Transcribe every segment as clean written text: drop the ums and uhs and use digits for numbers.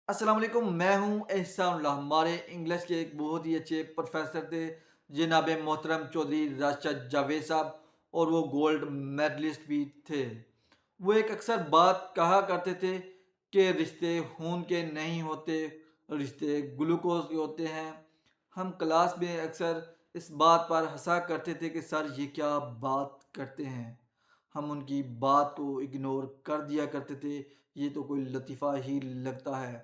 السلام علیکم، میں ہوں احسان اللہ۔ ہمارے انگلش کے ایک بہت ہی اچھے پروفیسر تھے جناب محترم چودھری راشد جاوید صاحب، اور وہ گولڈ میڈلسٹ بھی تھے۔ وہ ایک اکثر بات کہا کرتے تھے کہ رشتے خون کے نہیں ہوتے، رشتے گلوکوز کے ہوتے ہیں۔ ہم کلاس میں اکثر اس بات پر ہنسا کرتے تھے کہ سر یہ کیا بات کرتے ہیں۔ ہم ان کی بات کو اگنور کر دیا کرتے تھے، یہ تو کوئی لطیفہ ہی لگتا ہے۔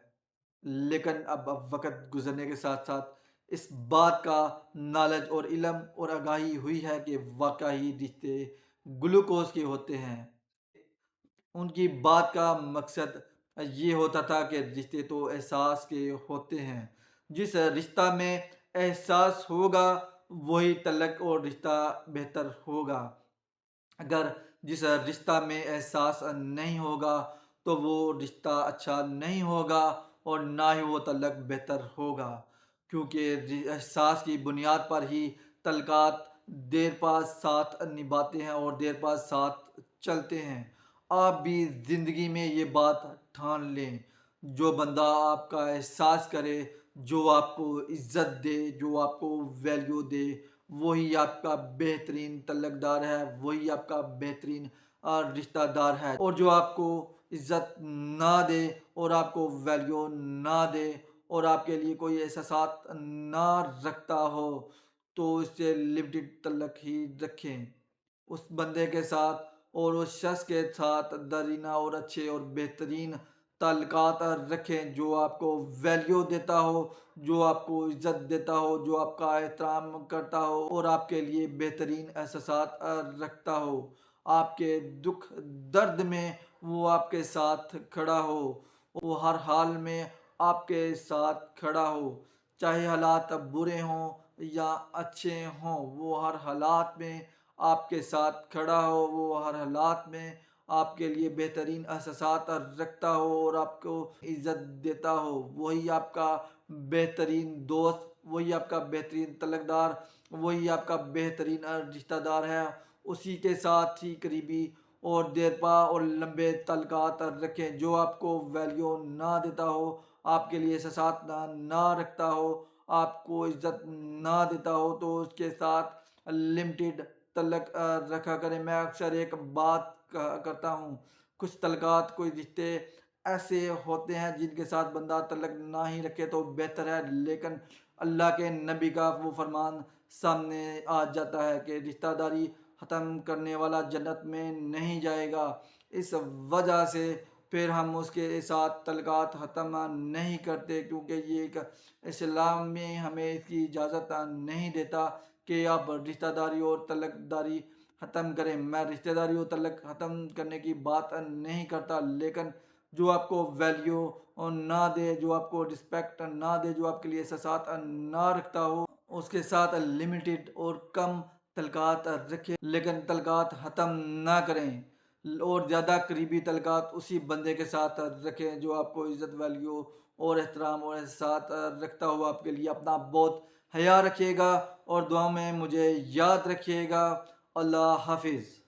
لیکن اب وقت گزرنے کے ساتھ ساتھ اس بات کا نالج اور علم اور آگاہی ہوئی ہے کہ واقعی رشتے گلوکوز کے ہوتے ہیں۔ ان کی بات کا مقصد یہ ہوتا تھا کہ رشتے تو احساس کے ہوتے ہیں۔ جس رشتہ میں احساس ہوگا وہی تعلق اور رشتہ بہتر ہوگا۔ اگر جس رشتہ میں احساس نہیں ہوگا تو وہ رشتہ اچھا نہیں ہوگا اور نہ ہی وہ تعلق بہتر ہوگا، کیونکہ احساس کی بنیاد پر ہی تعلقات دیر پا ساتھ نبھاتے ہیں اور دیر پا ساتھ چلتے ہیں۔ آپ بھی زندگی میں یہ بات ٹھان لیں، جو بندہ آپ کا احساس کرے، جو آپ کو عزت دے، جو آپ کو ویلیو دے، وہی آپ کا بہترین تعلق دار ہے، وہی آپ کا بہترین رشتہ دار ہے۔ اور جو آپ کو عزت نہ دے اور آپ کو ویلیو نہ دے اور آپ کے لیے کوئی احساسات نہ رکھتا ہو تو اس سے لمیٹڈ تعلق ہی رکھیں۔ اس بندے کے ساتھ اور اس شخص کے ساتھ درینہ اور اچھے اور بہترین تعلقات رکھیں، جو آپ کو ویلیو دیتا ہو، جو آپ کو عزت دیتا ہو، جو آپ کا احترام کرتا ہو اور آپ کے لیے بہترین احساسات رکھتا ہو۔ آپ کے دکھ درد میں وہ آپ کے ساتھ کھڑا ہو، وہ ہر حال میں آپ کے ساتھ کھڑا ہو، چاہے حالات برے ہوں یا اچھے ہوں، وہ ہر حالات میں آپ کے ساتھ کھڑا ہو، وہ ہر حالات میں آپ کے لیے بہترین احساسات رکھتا ہو اور آپ کو عزت دیتا ہو۔ وہی آپ کا بہترین دوست، وہی آپ کا بہترین تعلق دار، وہی آپ کا بہترین رشتہ دار ہے۔ اسی کے ساتھ ہی قریبی اور دیرپا اور لمبے تعلقات رکھیں۔ جو آپ کو ویلیو نہ دیتا ہو، آپ کے لیے احساسات نہ رکھتا ہو، آپ کو عزت نہ دیتا ہو تو اس کے ساتھ لمیٹڈ تعلق رکھا کریں۔ میں اکثر ایک بات کرتا ہوں، کچھ تعلقات، کوئی رشتے ایسے ہوتے ہیں جن کے ساتھ بندہ تعلق نہ ہی رکھے تو بہتر ہے، لیکن اللہ کے نبی کا وہ فرمان سامنے آ جاتا ہے کہ رشتہ داری ختم کرنے والا جنت میں نہیں جائے گا۔ اس وجہ سے پھر ہم اس کے ساتھ تعلقات ختم نہیں کرتے، کیونکہ یہ ایک اسلام میں ہمیں اس کی اجازت نہیں دیتا کہ آپ رشتہ داری اور تعلق داری ختم کریں۔ میں رشتہ داری اور تعلق ختم کرنے کی بات نہیں کرتا، لیکن جو آپ کو ویلیو نہ دے، جو آپ کو رسپیکٹ نہ دے، جو آپ کے لیے احساسات نہ رکھتا ہو، اس کے ساتھ لمیٹڈ اور کم تعلقات رکھیں، لیکن تعلقات ختم نہ کریں۔ اور زیادہ قریبی تعلقات اسی بندے کے ساتھ رکھیں جو آپ کو عزت، ویلیو اور احترام اور احساسات رکھتا ہوا۔ آپ کے لیے اپنا بہت خیال رکھیے گا اور دعاؤں میں مجھے یاد رکھیے گا۔ اللہ حافظ۔